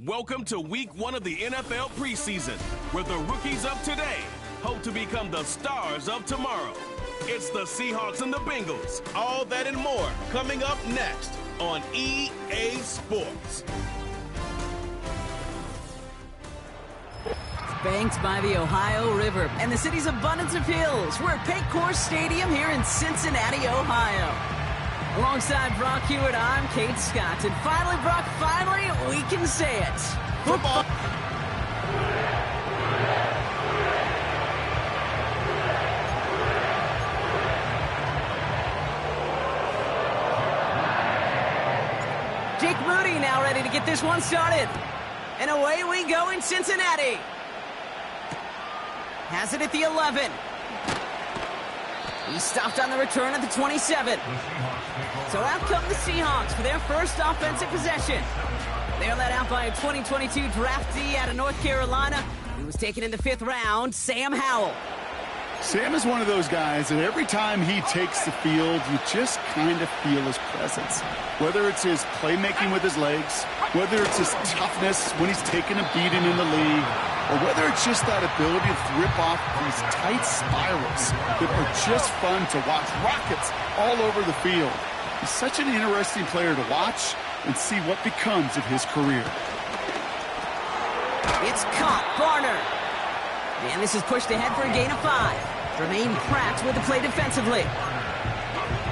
Welcome to week 1 of the NFL preseason, where the rookies of today hope to become the stars of tomorrow. It's the Seahawks and the Bengals. All that and more coming up next on EA Sports. Banked by the Ohio River and the city's abundance of hills, we're at Paycor Stadium here in Cincinnati, Ohio. Alongside Brock Hewitt, I'm Kate Scott. And finally, Brock, we can say it. Football. Jake Moody now ready to get this one started. And away we go in Cincinnati. Has it at the 11. He stopped on the return at the 27. So out come the Seahawks for their first offensive possession. They're led out by a 2022 draftee out of North Carolina. He was taken in the 5th round, Sam Howell. Sam is one of those guys that every time he takes the field, you just kind of feel his presence. Whether it's his playmaking with his legs, whether it's his toughness when he's taking a beating in the league, or whether it's just that ability to rip off these tight spirals that are just fun to watch. Rockets all over the field. He's such an interesting player to watch and see what becomes of his career. It's caught, Barner. And this is pushed ahead for a gain of 5. Jermaine Pratt with the play defensively.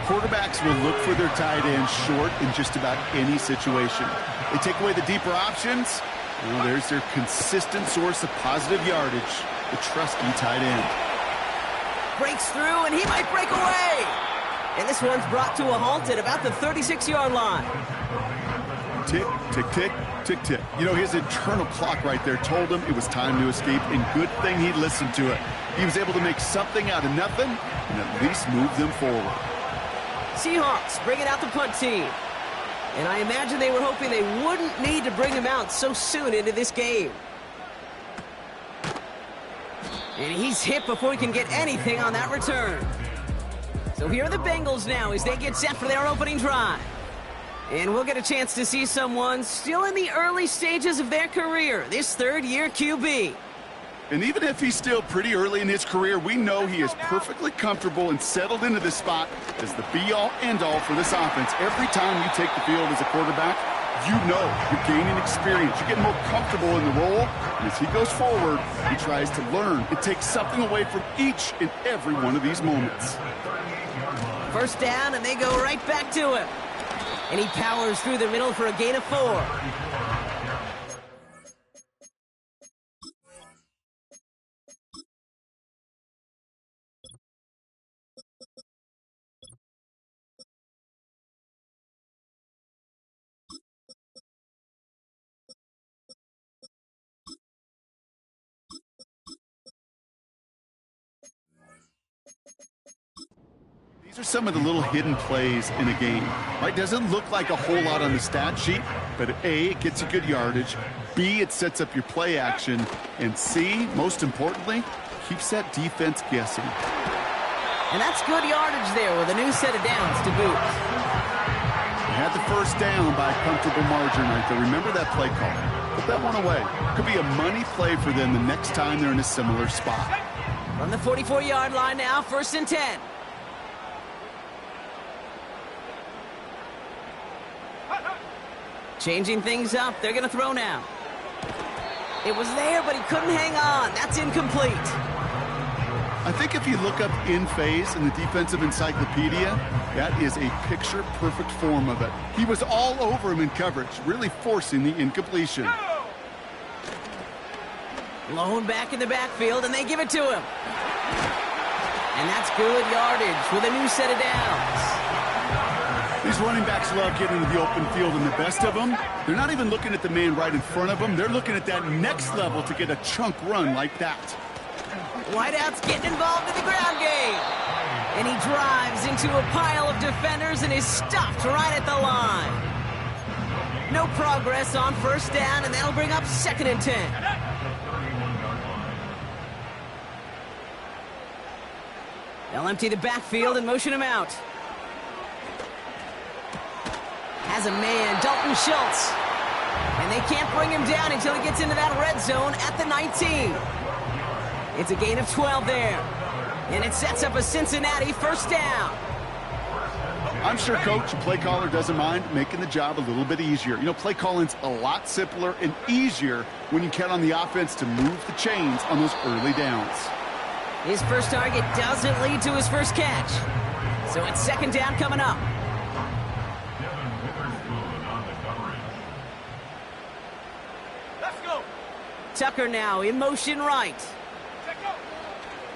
Quarterbacks will look for their tight end short in just about any situation. They take away the deeper options. Well, there's their consistent source of positive yardage, the trusty tight end. Breaks through, and he might break away. And this one's brought to a halt at about the 36-yard line. Tick, tick, tick, tick, tick. You know, his internal clock right there told him it was time to escape, and good thing he listened to it. He was able to make something out of nothing and at least move them forward. Seahawks bringing out the punt team. And I imagine they were hoping they wouldn't need to bring him out so soon into this game. And he's hit before he can get anything on that return. So here are the Bengals now as they get set for their opening drive. And we'll get a chance to see someone still in the early stages of their career, this third-year QB. And even if he's still pretty early in his career, we know he is perfectly comfortable and settled into this spot as the be-all, end-all for this offense. Every time you take the field as a quarterback, you know you're gaining experience. You're getting more comfortable in the role. And as he goes forward, he tries to learn and take something away from each and every one of these moments. First down, and they go right back to him. And he powers through the middle for a gain of 4. These are some of the little hidden plays in a game, right? Doesn't look like a whole lot on the stat sheet, but A, it gets you good yardage, B, it sets up your play action, and C, most importantly, keeps that defense guessing. And that's good yardage there with a new set of downs to boot. They had the first down by a comfortable margin right there. Remember that play call. Put that one away. Could be a money play for them the next time they're in a similar spot. From the 44-yard line now, 1st and 10. Changing things up. They're going to throw now. It was there, but he couldn't hang on. That's incomplete. I think if you look up in phase in the defensive encyclopedia, that is a picture-perfect form of it. He was all over him in coverage, really forcing the incompletion. Blown back in the backfield, and they give it to him. And that's good yardage with a new set of downs. These running backs love getting into the open field, and the best of them, they're not even looking at the man right in front of them. They're looking at that next level to get a chunk run like that. Whiteout's getting involved in the ground game. And he drives into a pile of defenders and is stopped right at the line. No progress on 1st down, and that'll bring up 2nd and 10. They'll empty the backfield and motion him out. Has a man, Dalton Schultz. And they can't bring him down until he gets into that red zone at the 19. It's a gain of 12 there. And it sets up a Cincinnati first down. I'm sure coach and play caller doesn't mind making the job a little bit easier. You know, play calling's a lot simpler and easier when you count on the offense to move the chains on those early downs. His first target doesn't lead to his first catch. So it's second down coming up. Let's go. Tucker now in motion right.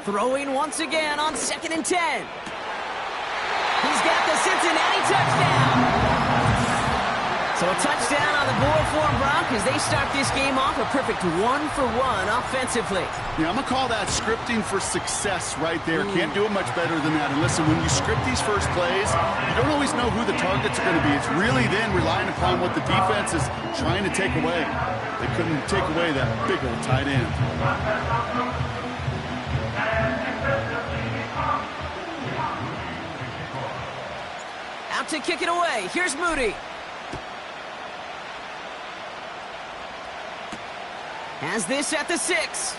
Throwing once again on 2nd and 10. He's got the Cincinnati touchdown. So a touchdown on the board for him, Brock, as they start this game off a perfect 1-for-1 offensively. Yeah, I'm going to call that scripting for success right there. Can't do it much better than that. And listen, when you script these first plays, you don't always know who the targets are going to be. It's really then relying upon what the defense is trying to take away. They couldn't take away that big old tight end. Out to kick it away. Here's Moody. Has this at the 6.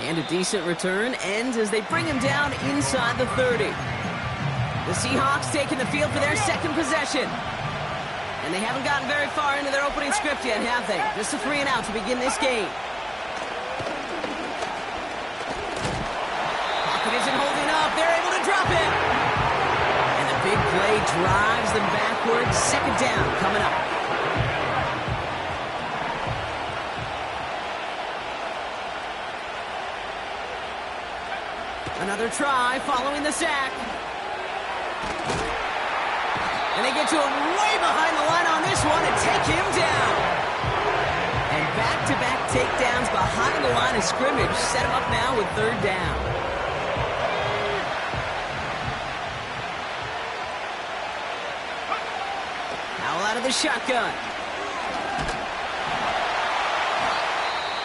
And a decent return ends as they bring him down inside the 30. The Seahawks taking the field for their second possession. And they haven't gotten very far into their opening script yet, have they? Just a 3 and out to begin this game. Pocket isn't holding up. They're able to drop it. And the big play drives them backwards. Second down coming up. Another try following the sack. And they get to him way behind the line on this one and take him down. And back-to-back takedowns behind the line of scrimmage set him up now with 3rd down. Powell out of the shotgun.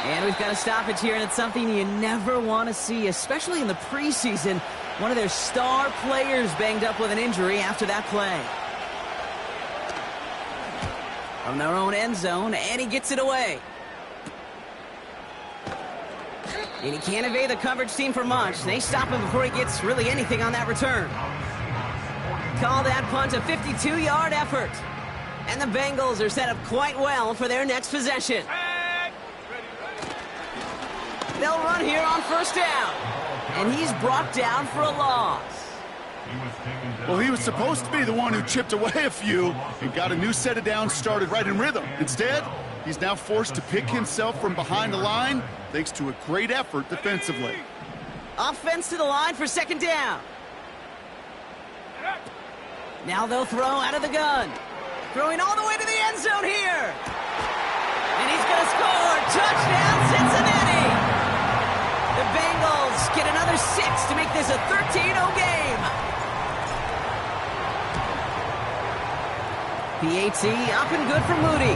And we've got a stoppage here, and it's something you never want to see, especially in the preseason. One of their star players banged up with an injury after that play. From their own end zone, and he gets it away. And he can't evade the coverage team for much. They stop him before he gets really anything on that return. Call that punt a 52-yard effort. And the Bengals are set up quite well for their next possession. They'll run here on first down. And he's brought down for a loss. Well, he was supposed to be the one who chipped away a few and got a new set of downs started right in rhythm. Instead, he's now forced to pick himself from behind the line thanks to a great effort defensively. Offense to the line for second down. Now they'll throw out of the gun. Throwing all the way to the end zone here. And he's going to score. Touchdown, Cincinnati. The Bengals get another 6 to make this a 13-0 game. PAT up and good for Moody.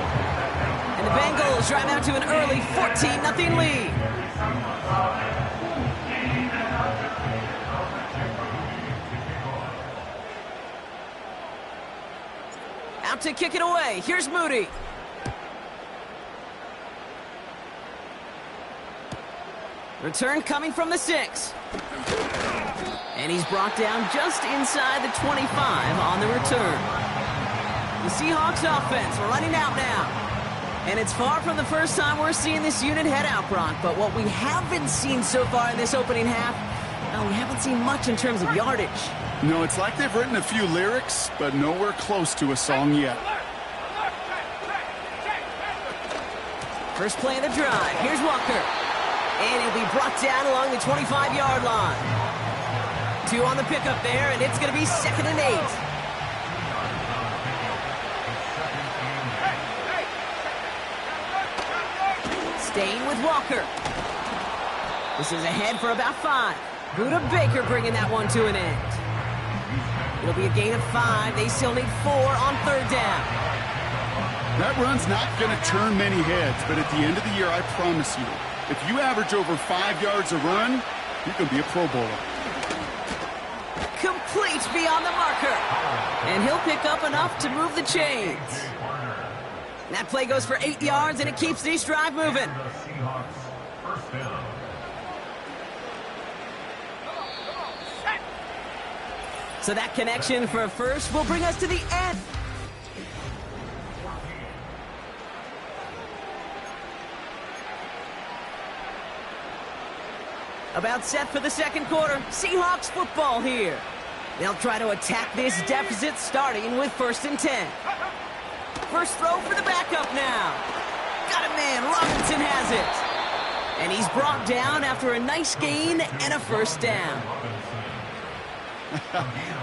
And the Bengals drive out to an early 14-0 lead. Out to kick it away. Here's Moody. Return coming from the 6. And he's brought down just inside the 25 on the return. The Seahawks offense running out now. And it's far from the first time we're seeing this unit head out, Brock. But what we haven't seen so far in this opening half, well, we haven't seen much in terms of yardage. No, it's like they've written a few lyrics, but nowhere close to a song yet. First play of the drive. Here's Walker. And he'll be brought down along the 25-yard line. 2 on the pickup there, and it's going to be 2nd and 8. Staying with Walker. This is ahead for about 5. Buda Baker bringing that one to an end. It'll be a gain of 5. They still need 4 on 3rd down. That run's not going to turn many heads, but at the end of the year, I promise you, if you average over 5 yards a run, you're going to be a Pro Bowler. Complete beyond the marker. And he'll pick up enough to move the chains. That play goes for 8 yards, and it keeps this drive moving. So that connection for a first will bring us to the end. About set for the second quarter. Seahawks football here. They'll try to attack this deficit starting with 1st and 10. First throw for the backup now. Got a man. Robinson has it. And he's brought down after a nice gain and a first down.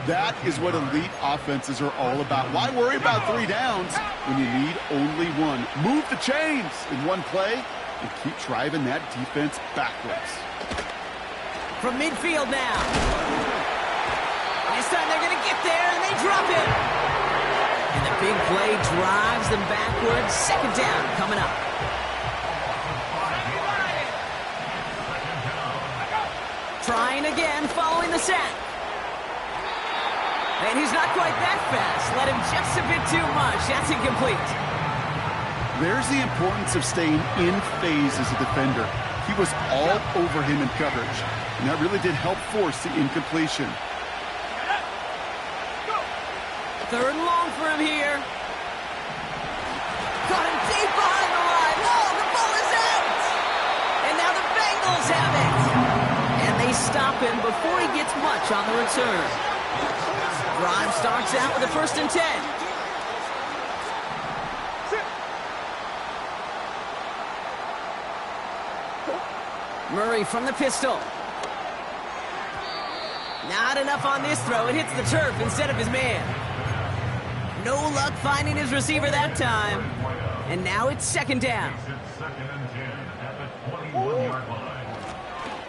That is what elite offenses are all about. Why worry about 3 downs when you need only 1? Move the chains in one play and keep driving that defense backwards. From midfield now. This time they're going to get there, and they drop it. And the big play drives them backwards. Second down coming up. Trying again following the sack. And he's not quite that fast. Let him just a bit too much. That's incomplete. There's the importance of staying in phase as a defender. He was all over him in coverage, and that really did help force the incompletion. 3rd and long for him here. Got him deep behind the line. Oh, the ball is out. And now the Bengals have it. And they stop him before he gets much on the return. Drive starts out with a 1st and 10. Murray from the pistol. Not enough on this throw. It hits the turf instead of his man. No luck finding his receiver that time. And now it's 2nd down.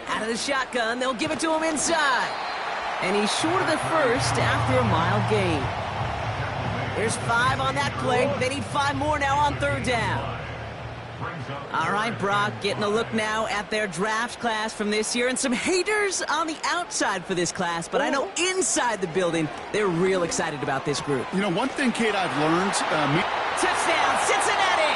Out of the shotgun, they'll give it to him inside. And he's short of the first after a mile gain. There's 5 on that play. They need 5 more now on 3rd down. All right, Brock, getting a look now at their draft class from this year, and some haters on the outside for this class, but I know inside the building, they're real excited about this group. You know, one thing, Kate, I've learned... Touchdown, Cincinnati!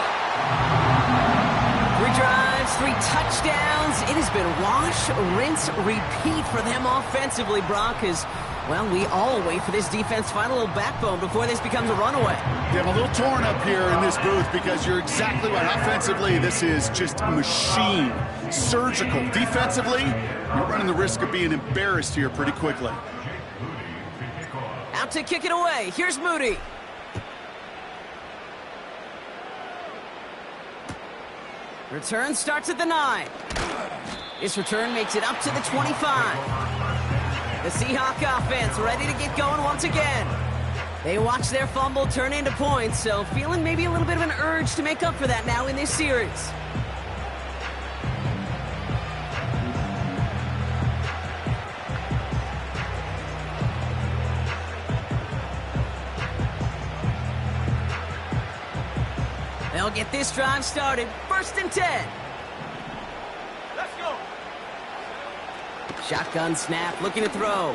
3 drives, 3 touchdowns. It has been wash, rinse, repeat for them offensively, Brock, as, well, we all wait for this defense to find a little backbone before this becomes a runaway. Yeah, I'm a little torn up here in this booth because you're exactly right. Offensively, this is just a machine. Surgical. Defensively, you're running the risk of being embarrassed here pretty quickly. Out to kick it away. Here's Moody. Return starts at the 9. This return makes it up to the 25. The Seahawk offense ready to get going once again. They watch their fumble turn into points, so feeling maybe a little bit of an urge to make up for that now in this series. They'll get this drive started. 1st and 10. Let's go. Shotgun snap, looking to throw.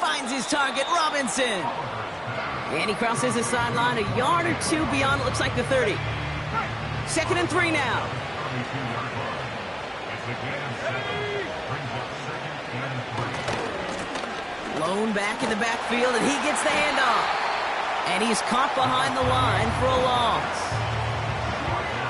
Finds his target, Robinson. And he crosses the sideline a yard or 2 beyond, it looks like the 30. 2nd and 3 now. Lone back in the backfield, and he gets the handoff. And he's caught behind the line for a loss.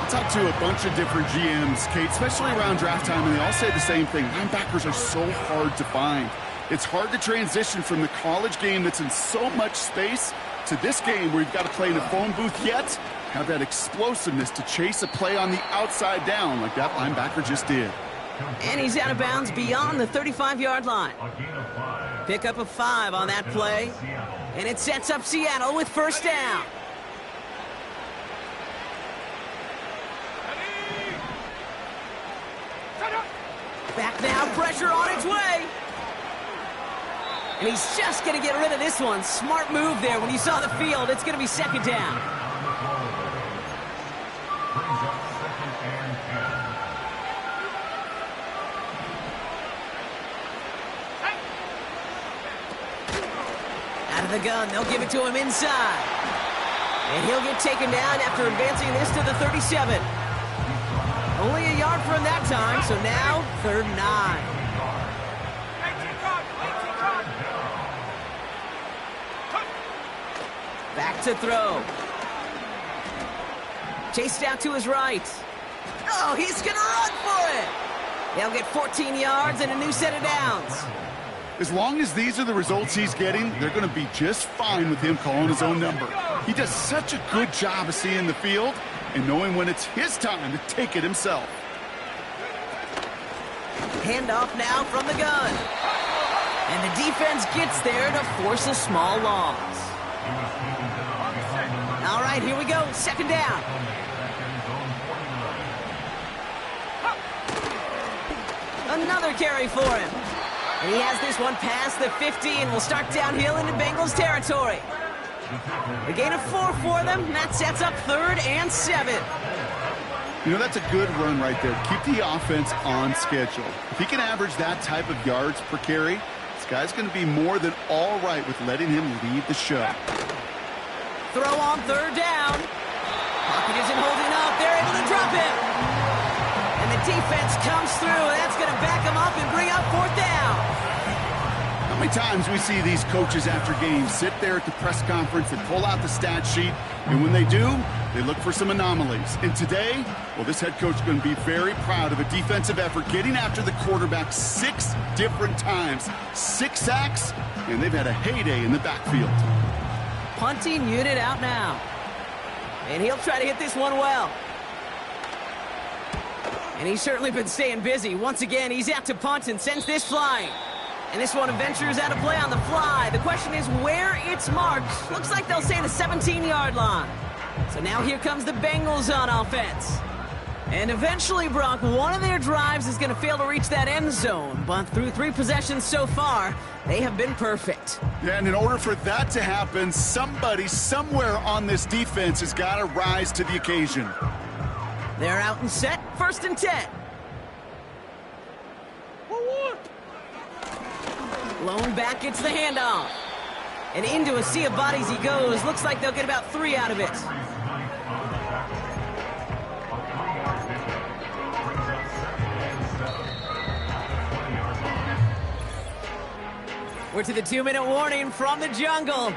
I talked to a bunch of different GMs, Kate, especially around draft time, and they all say the same thing. Linebackers are so hard to find. It's hard to transition from the college game that's in so much space to this game where you've got to play in a phone booth, yet have that explosiveness to chase a play on the outside down like that linebacker just did. And he's out of bounds beyond the 35-yard line. Pick up a 5 on that play. And it sets up Seattle with 1st down. Back now, pressure on its way. And he's just going to get rid of this one. Smart move there. When you saw the field, it's going to be 2nd down. to the gun. They'll give it to him inside. And he'll get taken down after advancing this to the 37. Only a yard for him that time, so now 3rd and 9. Back to throw. Chased out to his right. Oh, he's going to run for it. They'll get 14 yards and a new set of downs. As long as these are the results he's getting, they're going to be just fine with him calling his own number. He does such a good job of seeing the field and knowing when it's his time to take it himself. Handoff now from the gun. And the defense gets there to force a small loss. All right, here we go. 2nd down. Another carry for him. And he has this one past the 50 and will start downhill into Bengals territory. A gain of 4 for them. That sets up 3rd and 7. You know, that's a good run right there. Keep the offense on schedule. If he can average that type of yards per carry, this guy's going to be more than all right with letting him lead the show. Throw on 3rd down. Pocket isn't holding up. They're able to drop him. And the defense comes through. That's going to back him up and bring up 4th down. How many times we see these coaches after games sit there at the press conference and pull out the stat sheet, and when they do, they look for some anomalies. And today, well, this head coach is going to be very proud of a defensive effort getting after the quarterback 6 different times. 6 sacks, and they've had a heyday in the backfield. Punting unit out now. And he'll try to hit this one well. And he's certainly been staying busy. Once again, he's out to punt and sends this flying. And this one ventures out of play on the fly. The question is where it's marked. Looks like they'll say the 17-yard line. So now here comes the Bengals on offense. And eventually, Brock, one of their drives is going to fail to reach that end zone. But through 3 possessions so far, they have been perfect. Yeah, and in order for that to happen, somebody somewhere on this defense has got to rise to the occasion. They're out and set. 1st and 10. Lone back gets the handoff. And into a sea of bodies he goes. Looks like they'll get about 3 out of it. We're to the 2-minute warning from the jungle.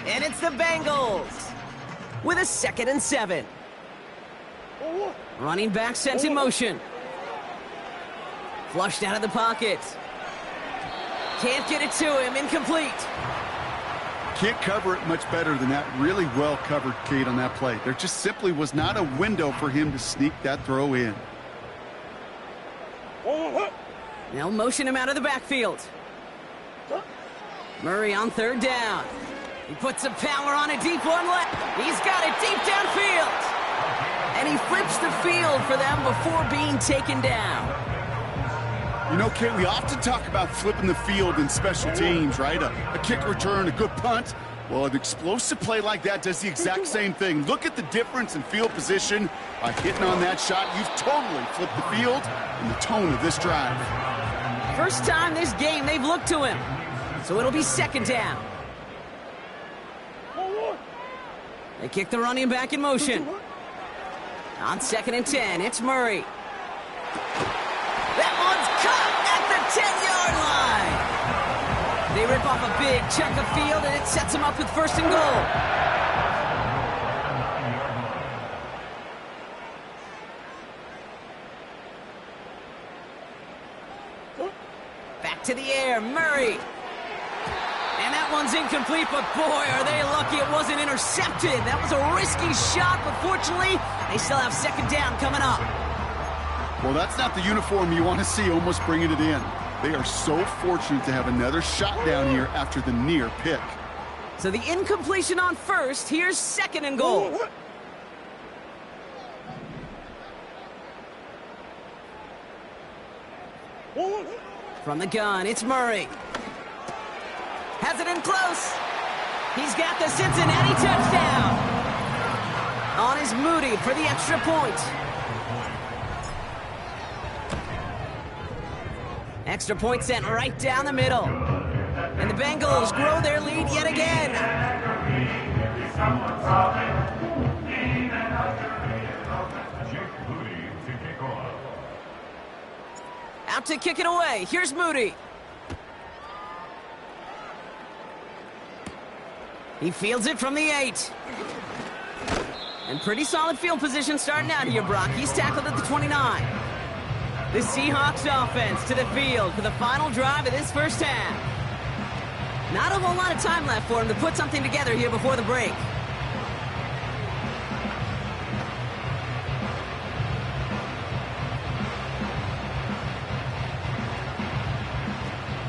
And it's the Bengals with a 2nd and 7. Running back sent in motion. Flushed out of the pocket. Can't get it to him. Incomplete. Can't cover it much better than that. Really well covered, Kate, on that play. There just simply was not a window for him to sneak that throw in. They'll motion him out of the backfield. Murray on 3rd down. He puts some power on a deep one left. He's got it deep downfield. And he flips the field for them before being taken down. You know, Kate, we often talk about flipping the field in special teams, right? A kick return, a good punt. Well, an explosive play like that does the exact same thing. Look at the difference in field position. By hitting on that shot, you've totally flipped the field and the tone of this drive. First time this game they've looked to him. So it'll be 2nd down. They kick the running back in motion. On 2nd and 10, it's Murray. That one's caught at the 10-yard line. They rip off a big chunk of field, and it sets them up with 1st and goal. Back to the air, Murray. And that one's incomplete, but boy, are they lucky it wasn't intercepted. That was a risky shot, but fortunately, they still have 2nd down coming up. Well, that's not the uniform you want to see almost bringing it in. They are so fortunate to have another shot down here after the near pick. So the incompletion on 1st, here's 2nd and goal. From the gun, it's Murray. Has it in close. He's got the Cincinnati touchdown. On is Moody for the extra point. Extra point sent right down the middle. And the Bengals grow their lead yet again. Out to kick it away. Here's Moody. He fields it from the 8. And pretty solid field position starting out here, Brock. He's tackled at the 29. The Seahawks offense to the field for the final drive of this first half. Not a whole lot of time left for him to put something together here before the break.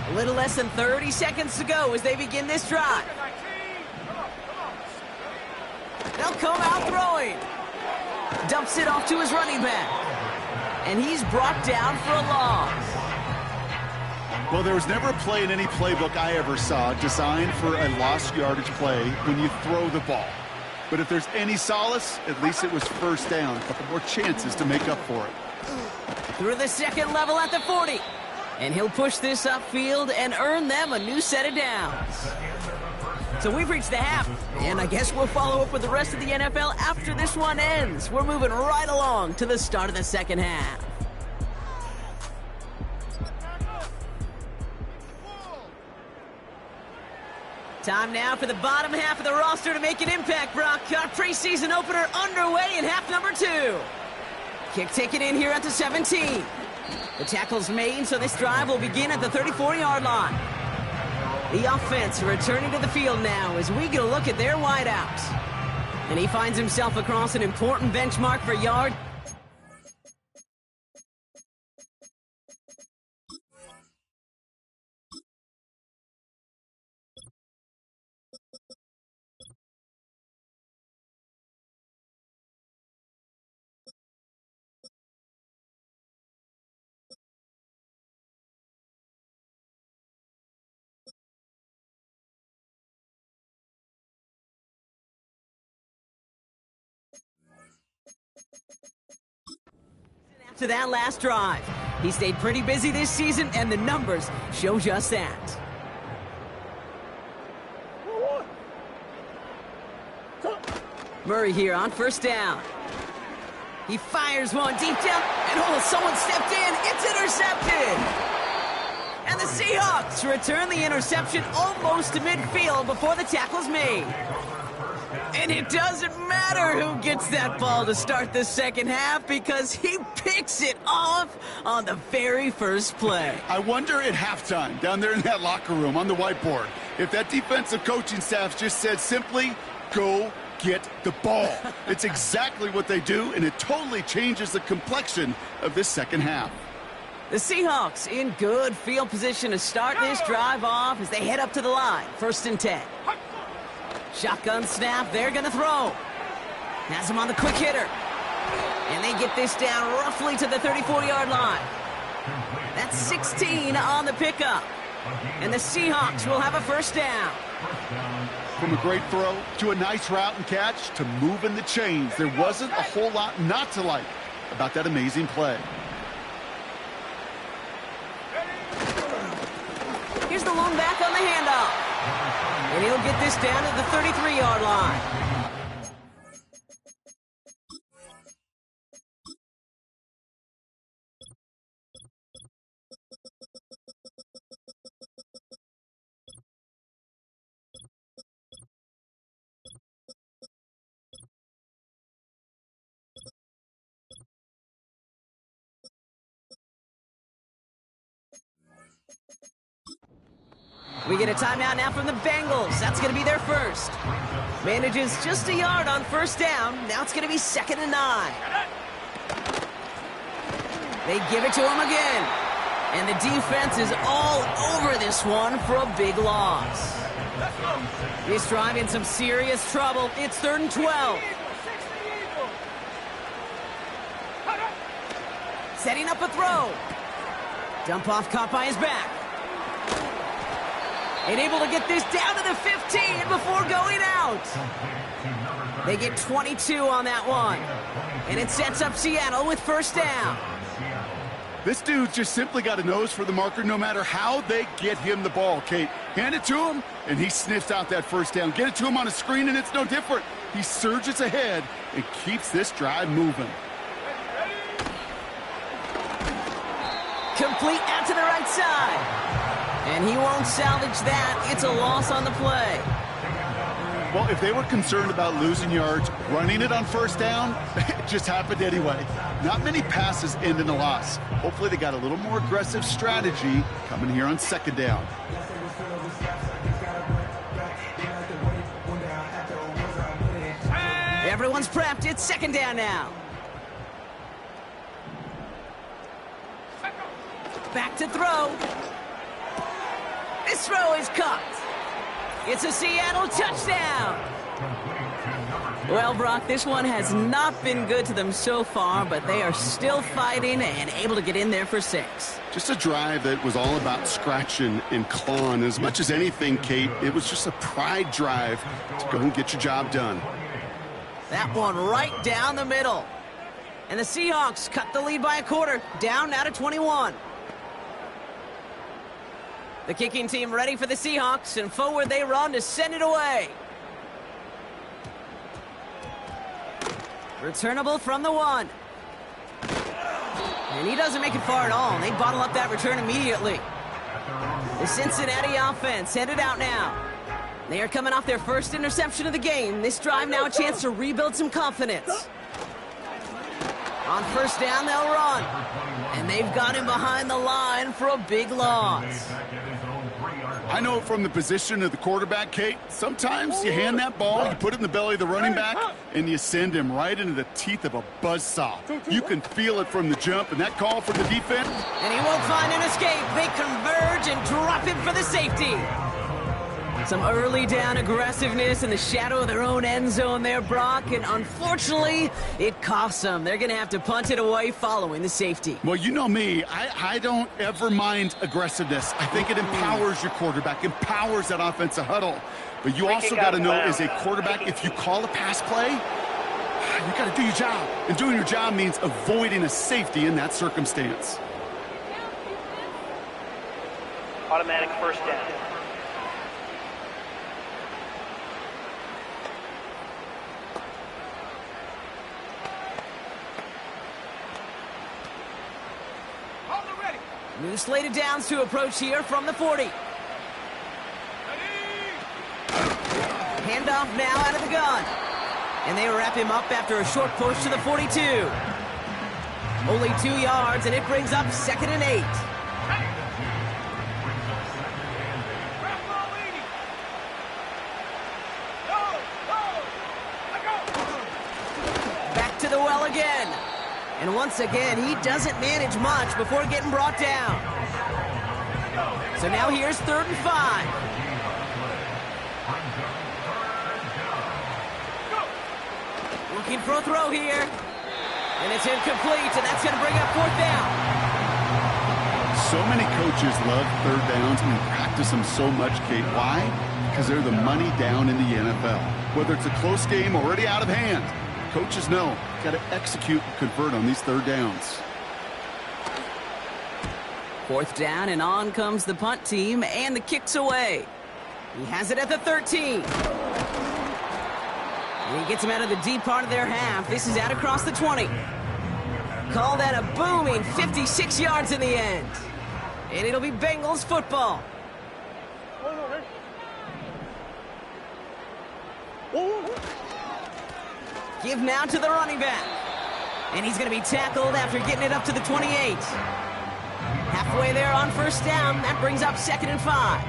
A little less than 30 seconds to go as they begin this drive. They'll come out throwing. Dumps it off to his running back. And he's brought down for a loss. Well, there was never a play in any playbook I ever saw designed for a lost yardage play when you throw the ball. But if there's any solace, at least it was first down. A couple more chances to make up for it. Through the second level at the 40. And he'll push this upfield and earn them a new set of downs. So we've reached the half, and I guess we'll follow up with the rest of the NFL after this one ends. We're moving right along to the start of the second half. Time now for the bottom half of the roster to make an impact, Brock. Our preseason opener underway in half number 2. Kick taken in here at the 17. The tackle's made, so this drive will begin at the 34-yard line. The offense returning to the field now as we get a look at their wideouts. And he finds himself across an important benchmark for yard. After that last drive, he stayed pretty busy this season, and the numbers show just that. Murray here on first down. He fires one deep down, and someone stepped in. It's intercepted. And the Seahawks return the interception almost to midfield before the tackle's made. And it doesn't matter who gets that ball to start the second half because he picks it off on the very first play. I wonder at halftime, down there in that locker room on the whiteboard, if that defensive coaching staff just said simply, go get the ball. It's exactly what they do, and it totally changes the complexion of this second half. The Seahawks in good field position to start this drive off as they head up to the line. 1st and 10. Shotgun snap, they're going to throw. Has him on the quick hitter. And they get this down roughly to the 34-yard line. That's 16 on the pickup. And the Seahawks will have a first down. From a great throw to a nice route and catch to moving the chains, there wasn't a whole lot not to like about that amazing play. Here's the lone back on the handoff. And he'll get this down to the 33-yard line. We get a timeout now from the Bengals. That's going to be their first. Manages just a yard on first down. Now it's going to be 2nd and 9. They give it to him again. And the defense is all over this one for a big loss. This drive in some serious trouble. It's 3rd and 12. Setting up a throw. Dump off caught by his back. And able to get this down to the 15 before going out. They get 22 on that one. And it sets up Seattle with first down. This dude just simply got a nose for the marker no matter how they get him the ball, Kate. Hand it to him, and he sniffs out that first down. Get it to him on a screen, and it's no different. He surges ahead and keeps this drive moving. Complete out to the right side. And he won't salvage that. It's a loss on the play. Well, if they were concerned about losing yards, running it on first down, it just happened anyway. Not many passes end in a loss. Hopefully they got a little more aggressive strategy coming here on second down. Everyone's prepped. It's second down now. Back to throw. This throw is caught. It's a Seattle touchdown. Well, Brock, this one has not been good to them so far, but they are still fighting and able to get in there for 6. Just a drive that was all about scratching and clawing. As much as anything, Kate, it was just a pride drive to go and get your job done. That one right down the middle. And the Seahawks cut the lead by a quarter, down now to 21. The kicking team ready for the Seahawks, and forward they run to send it away. Returnable from the 1. And he doesn't make it far at all, and they bottle up that return immediately. The Cincinnati offense headed out now. They are coming off their first interception of the game. This drive now a chance to rebuild some confidence. On first down, they'll run. And they've got him behind the line for a big loss. I know from the position of the quarterback, Kate, sometimes you hand that ball, you put it in the belly of the running back, and you send him right into the teeth of a buzzsaw. You can feel it from the jump, and that call for the defense. And he won't find an escape. They converge and drop him for the safety. Some early down aggressiveness in the shadow of their own end zone there, Brock, and unfortunately, it costs them. They're going to have to punt it away following the safety. Well, you know me. I don't ever mind aggressive,ness. I think it empowers your quarterback, empowers that offensive huddle. But you also got to know as a quarterback, if you call a pass play, you got to do your job. And doing your job means avoiding a safety in that circumstance. Automatic first down. New slated downs to approach here from the 40. Handoff now out of the gun. And they wrap him up after a short push to the 42. Only 2 yards, and it brings up 2nd and 8. Back to the well again. And once again, he doesn't manage much before getting brought down. So now here's 3rd and 5. Looking for a throw here. And it's incomplete, and that's going to bring up 4th down. So many coaches love 3rd downs and practice them so much, Kate. Why? Because they're the money down in the NFL. Whether it's a close game already out of hand, coaches know, got to execute and convert on these 3rd downs. 4th down, and on comes the punt team, and the kick's away. He has it at the 13. And he gets him out of the deep part of their half. This is out across the 20. Call that a booming 56 yards in the end. And it'll be Bengals football. Give now to the running back. And he's going to be tackled after getting it up to the 28. Halfway there on first down. That brings up 2nd and 5.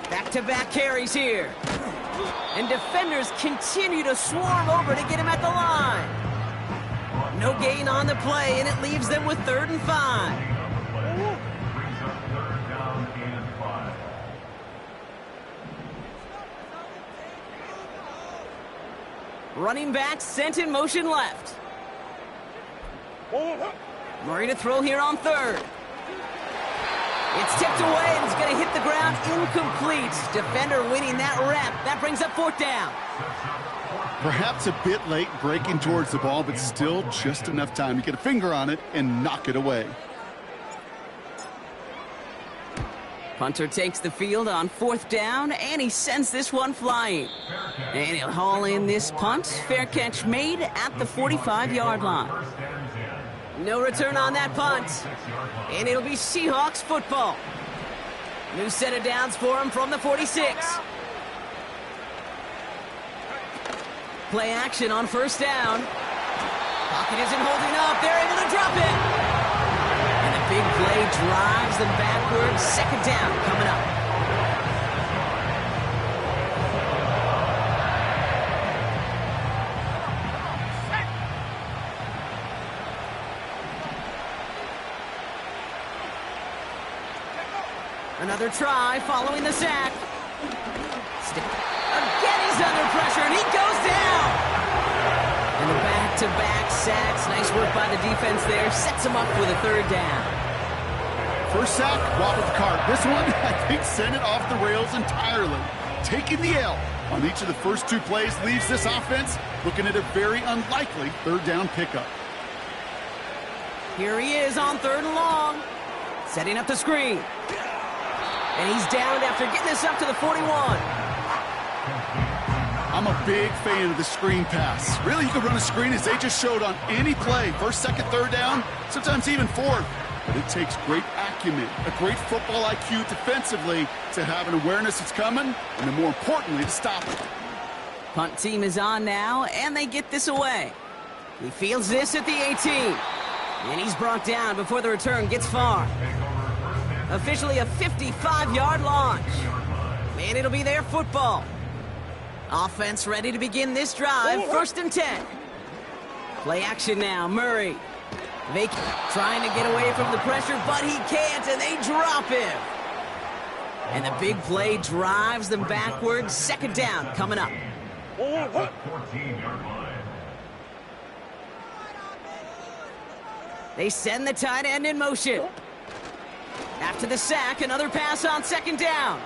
Back-to-back carries here. And defenders continue to swarm over to get him at the line. No gain on the play, and it leaves them with 3rd and 5. Running back sent in motion left. Murray to throw here on 3rd. It's tipped away, and it's going to hit the ground incomplete. Defender winning that rep. That brings up 4th down. Perhaps a bit late breaking towards the ball, but still just enough time to get a finger on it and knock it away. Punter takes the field on 4th down, and he sends this one flying. And he'll haul in this punt. Fair catch made at the 45-yard line. No return on that punt. And it'll be Seahawks football. New set of downs for him from the 46. Play action on 1st down. Pocket isn't holding up. They're able to drop it. And the big play drives them backwards. 2nd down coming up. Another try following the sack. Again, he's under pressure, and he goes down. And the back-to-back sacks. Nice work by the defense there. Sets him up with a 3rd down. First sack, wobbled the cart. This one, I think, sent it off the rails entirely. Taking the L on each of the first 2 plays leaves this offense looking at a very unlikely 3rd down pickup. Here he is on 3rd and long. Setting up the screen. And he's downed after getting this up to the 41. I'm a big fan of the screen pass. Really, you can run a screen as they just showed on any play. 1st, 2nd, 3rd down, sometimes even 4th. But it takes great acumen, a great football IQ defensively to have an awareness it's coming, and then more importantly, to stop it. Punt team is on now, and they get this away. He fields this at the 18. And he's brought down before the return gets far. Officially a 55-yard launch. And it'll be their football. Offense ready to begin this drive. 1st and 10. Play action now. Murray. Trying to get away from the pressure, but he can't, and they drop him. And the big play drives them backwards. 2nd down coming up. They send the tight end in motion. After the sack, another pass on 2nd down.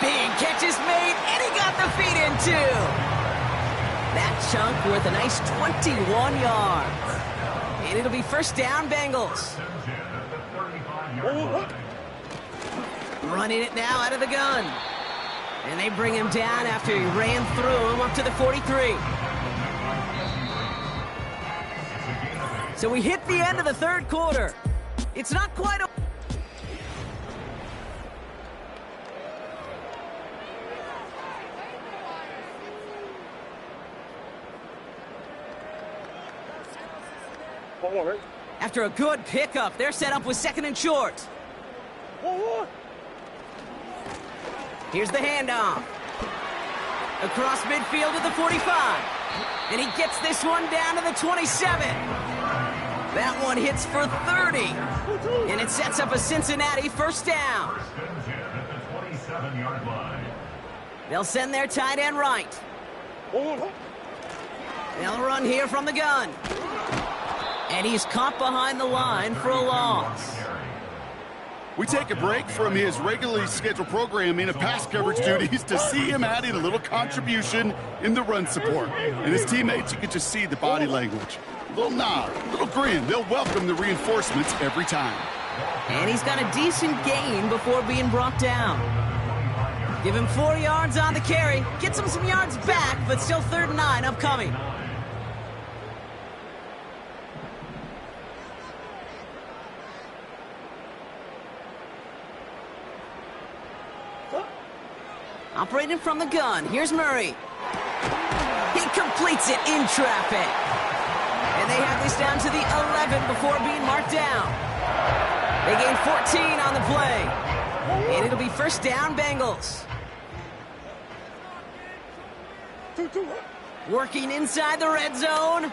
Big catch is made, and he got the feet in too. That chunk worth a nice 21 yards. And it'll be 1st down, Bengals. Running it now out of the gun. And they bring him down after he ran through him up to the 43. So we hit the end of the 3rd quarter. It's not quite a... After a good pickup, they're set up with 2nd and short. Here's the handoff. Across midfield to the 45. And he gets this one down to the 27. That one hits for 30. And it sets up a Cincinnati 1st down. They'll send their tight end right. They'll run here from the gun. And he's caught behind the line for a loss. We take a break from his regularly scheduled programming of pass coverage duties to see him adding a little contribution in the run support. And his teammates, you can just see the body language. A little nod, a little grin. They'll welcome the reinforcements every time. And he's got a decent gain before being brought down. Give him 4 yards on the carry. Gets him some yards back, but still 3rd and 9 upcoming. Operating from the gun, here's Murray. He completes it in traffic. And they have this down to the 11 before being marked down. They gain 14 on the play. And it'll be 1st down, Bengals. Working inside the red zone.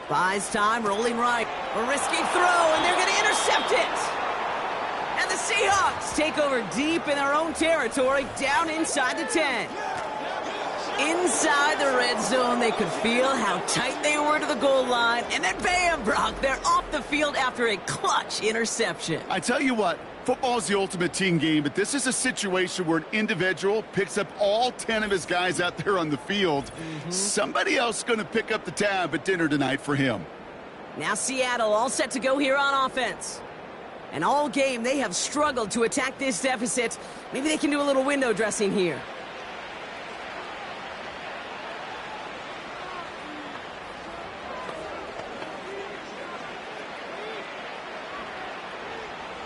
Buys time, rolling right. A risky throw, and they're going to intercept it. And the Seahawks take over deep in their own territory, down inside the 10. inside the red zone. They could feel how tight they were to the goal line. And then bam, Brock, they're off the field after a clutch interception. I tell you what, football is the ultimate team game, but this is a situation where an individual picks up all 10 of his guys out there on the field. Somebody else is going to pick up the tab at dinner tonight for him. Now Seattle all set to go here on offense. And all game, they have struggled to attack this deficit. Maybe they can do a little window dressing here.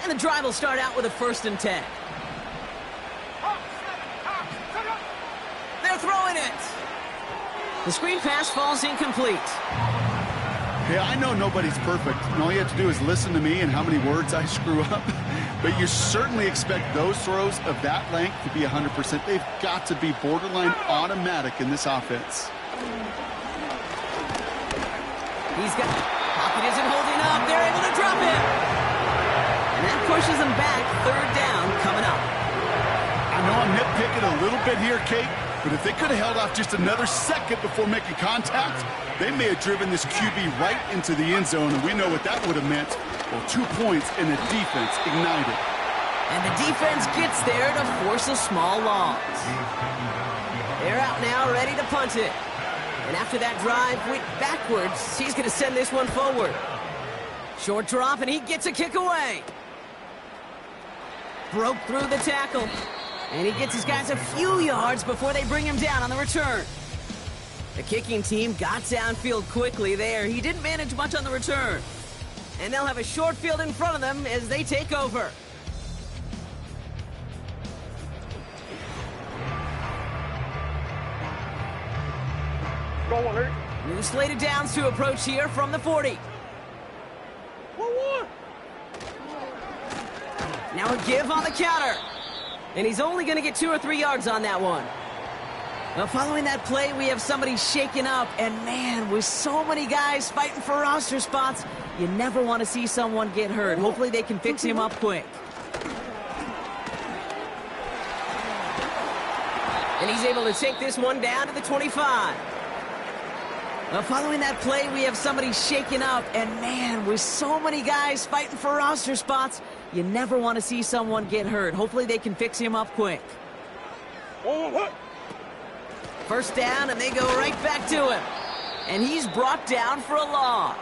And the drive will start out with a 1st and 10. They're throwing it. The screen pass falls incomplete. Hey, I know nobody's perfect, and all you have to do is listen to me and how many words I screw up. But you certainly expect those throws of that length to be 100%. They've got to be borderline automatic in this offense. He's got... Pocket isn't holding up. They're able to drop him. And that pushes him back. 3rd down coming up. I know I'm nitpicking a little bit here, Kate, but if they could have held off just another second before making contact, they may have driven this QB right into the end zone, and we know what that would have meant. Well, 2 points and the defense ignited. And the defense gets there to force a small loss. They're out now, ready to punt it. And after that drive went backwards, he's going to send this one forward. Short drop, and he gets a kick away. Broke through the tackle. And he gets his guys a few yards before they bring him down on the return. The kicking team got downfield quickly there. He didn't manage much on the return. And they'll have a short field in front of them as they take over. New slated downs to approach here from the 40. Now a give on the counter. And he's only going to get 2 or 3 yards on that one. Well, following that play, we have somebody shaken up. And, man, with so many guys fighting for roster spots, you never want to see someone get hurt. Hopefully they can fix him up quick. And he's able to take this one down to the 25. Well, following that play, we have somebody shaken up. And, man, with so many guys fighting for roster spots, you never want to see someone get hurt. Hopefully they can fix him up quick. 1st down, and they go right back to him. And he's brought down for a loss.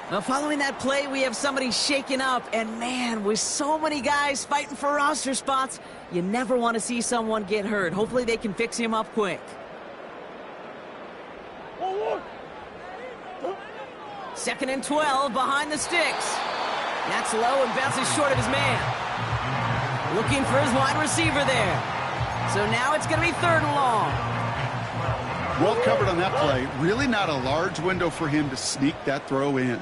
Now, following that play, we have somebody shaken up. And, man, with so many guys fighting for roster spots, you never want to see someone get hurt. Hopefully they can fix him up quick. 2nd and 12 behind the sticks. That's low and bounces short of his man. Looking for his wide receiver there. So now it's going to be 3rd and long. Well covered on that play. Really not a large window for him to sneak that throw in.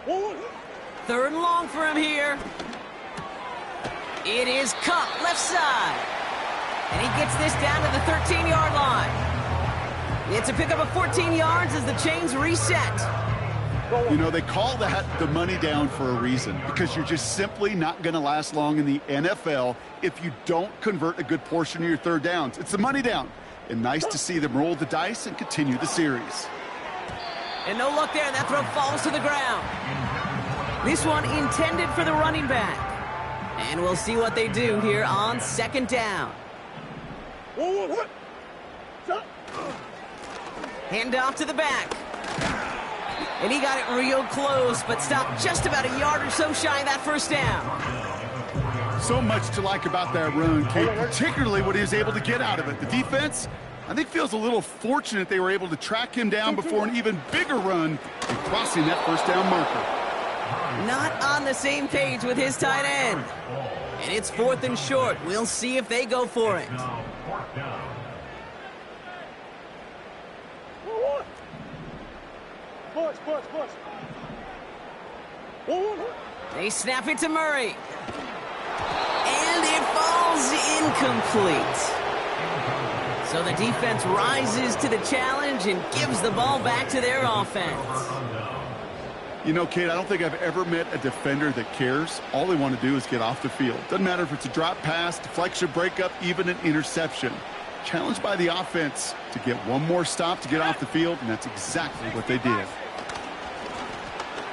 3rd and long for him here. It is Cup, left side. And he gets this down to the 13-yard line. It's a pickup of 14 yards as the chains reset. You know, they call that the money down for a reason, because you're just simply not going to last long in the NFL if you don't convert a good portion of your 3rd downs. It's the money down. And nice to see them roll the dice and continue the series. And no luck there. That throw falls to the ground. This one intended for the running back. And we'll see what they do here on 2nd down. Hand off to the back. And he got it real close, but stopped just about a yard or so shy of that 1st down. So much to like about that run, Kate, particularly what he was able to get out of it. The defense, I think, feels a little fortunate they were able to track him down before an even bigger run and crossing that 1st down marker. Not on the same page with his tight end. And it's 4th and short. We'll see if they go for it. They snap it to Murray. And it falls incomplete. So the defense rises to the challenge and gives the ball back to their offense. You know, Kate, I don't think I've ever met a defender that cares. All they want to do is get off the field. Doesn't matter if it's a drop pass, deflection, breakup, even an interception. Challenged by the offense to get one more stop to get off the field, and that's exactly what they did.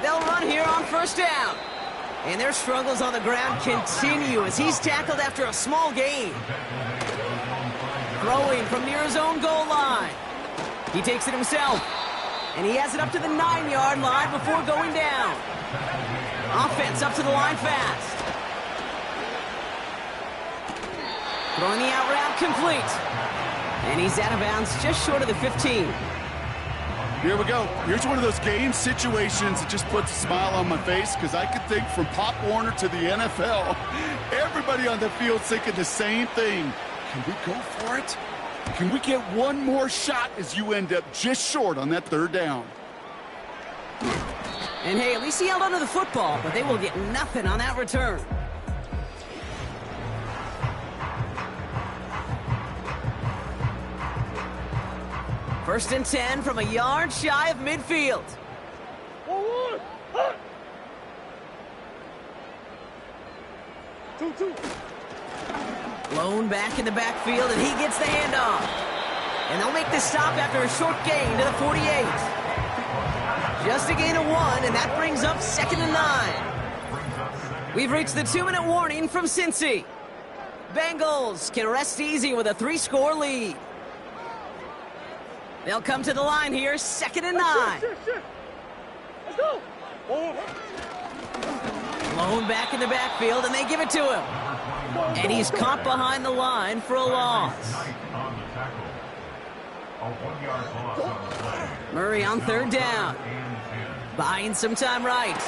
They'll run here on first down. And their struggles on the ground continue as he's tackled after a small gain. Throwing from near his own goal line. He takes it himself. And he has it up to the 9-yard line before going down. Offense up to the line fast. Throwing the out route complete. And he's out of bounds just short of the 15. Here we go. Here's one of those game situations that just puts a smile on my face because I could think from Pop Warner to the NFL, everybody on the field thinking the same thing. Can we go for it? Can we get one more shot as you end up just short on that third down? And hey, at least he held onto the football, but they will get nothing on that return. First and 10 from a yard shy of midfield. Blown back in the backfield, and he gets the handoff. And they'll make the stop after a short gain to the 48. Just a gain of 1, and that brings up 2nd and 9. We've reached the 2-minute warning from Cincy. Bengals can rest easy with a 3-score lead. They'll come to the line here, 2nd and 9. Let's go. Blown back in the backfield, and they give it to him. And he's caught behind the line for a loss. Murray on third down. Buying some time right.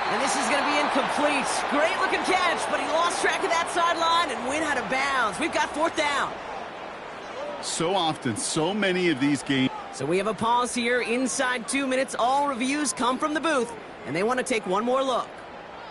And this is going to be incomplete. Great looking catch, but he lost track of that sideline and went out of bounds. We've got 4th down. So often, so many of these games. So we have a pause here inside 2 minutes. All reviews come from the booth, and they want to take one more look.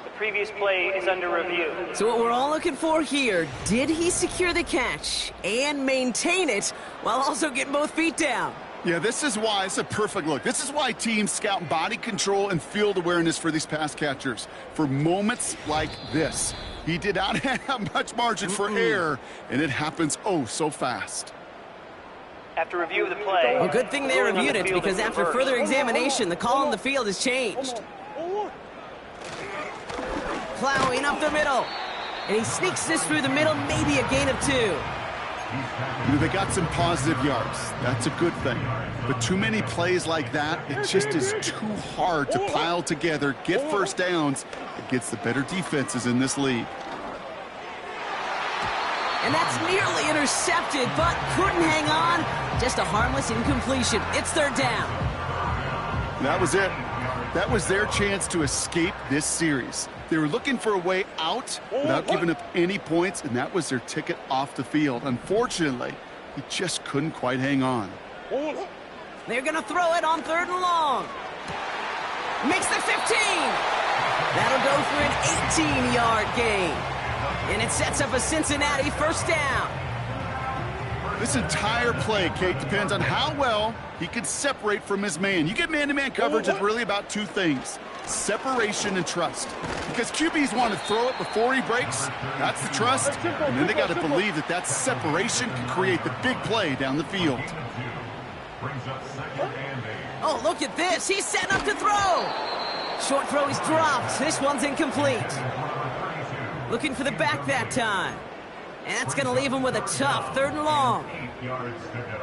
The previous play is under review. So what we're all looking for here, did he secure the catch and maintain it while also getting both feet down? Yeah, this is why it's a perfect look. This is why teams scout body control and field awareness for these pass catchers. For moments like this, he did not have much margin for error, and it happens oh so fast. After review of the play... Well, good thing they reviewed it, because after further examination, the call on the field has changed. Plowing up the middle. And he sneaks this through the middle, maybe a gain of 2. You know, they got some positive yards. That's a good thing. But too many plays like that, it just is too hard to pile together, get first downs against the better defenses in this league. And that's nearly intercepted, but couldn't hang on. Just a harmless incompletion. It's 3rd down. That was it. That was their chance to escape this series. They were looking for a way out without giving up any points, and that was their ticket off the field. Unfortunately, he just couldn't quite hang on. They're going to throw it on 3rd and long. Makes the 15. That'll go for an 18-yard gain. And it sets up a Cincinnati 1st down. This entire play, Kate, depends on how well he can separate from his man. You get man-to-man coverage, it's really about 2 things. Separation and trust. Because QBs want to throw it before he breaks. That's the trust. And then they got to believe that that separation can create the big play down the field. Oh, look at this. He's setting up to throw. Short throw is dropped. This one's incomplete. Looking for the back that time. And that's going to leave him with a tough 3rd and long.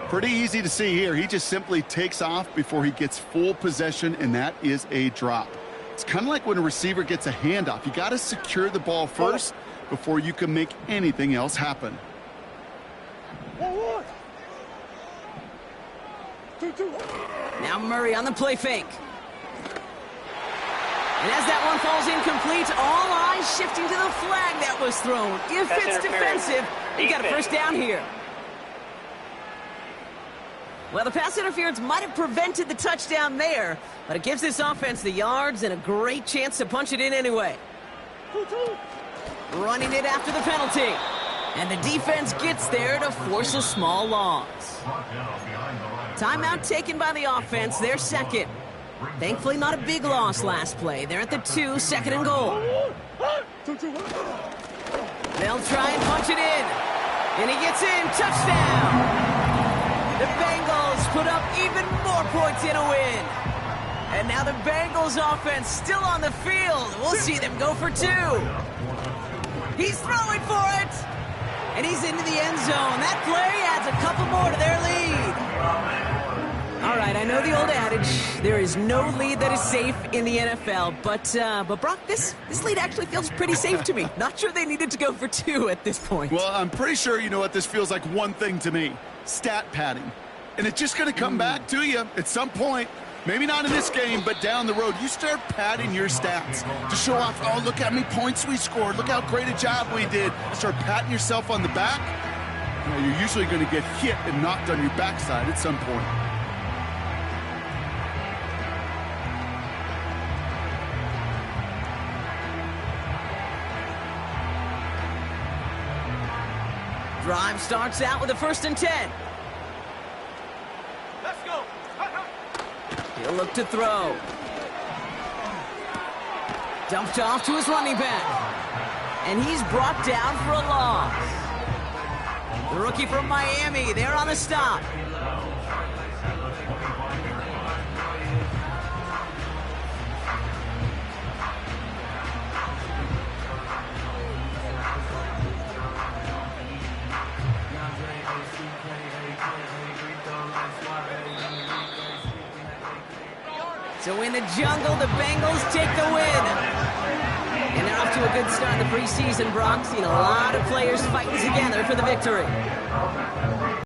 Pretty easy to see here. He just simply takes off before he gets full possession, and that is a drop. It's kind of like when a receiver gets a handoff. You got to secure the ball first before you can make anything else happen. Now Murray on the play fake. And as that one falls incomplete, all eyes shifting to the flag that was thrown. If it's defensive, you got a 1st down here. Well, the pass interference might have prevented the touchdown there, but it gives this offense the yards and a great chance to punch it in anyway. Running it after the penalty. And the defense gets there to force a small loss. Timeout taken by the offense, their 2nd. Thankfully, not a big loss last play. They're at the 2, second and goal. They'll try and punch it in. And he gets in. Touchdown! The Bengals put up even more points in a win. And now the Bengals offense still on the field. We'll see them go for 2. He's throwing for it. And he's into the end zone. That play adds a couple more to their lead. All right, I know the old adage, there is no lead that is safe in the NFL, but Brock, this lead actually feels pretty safe to me. Not sure they needed to go for 2 at this point. Well, I'm pretty sure you know what this feels like one thing to me, stat padding. And it's just going to come back to you at some point. Maybe not in this game, but down the road. You start padding your stats to show off, oh, look how many points we scored. Look how great a job we did. Start patting yourself on the back. You know, you're usually going to get hit and knocked on your backside at some point. Drive starts out with a 1st and 10. Let's go. He'll look to throw. Dumped off to his running back. And he's brought down for a loss. The rookie from Miami, they're on the stop. So in the jungle, the Bengals take the win. And they're off to a good start in the preseason, Brock. Seen a lot of players fighting together for the victory.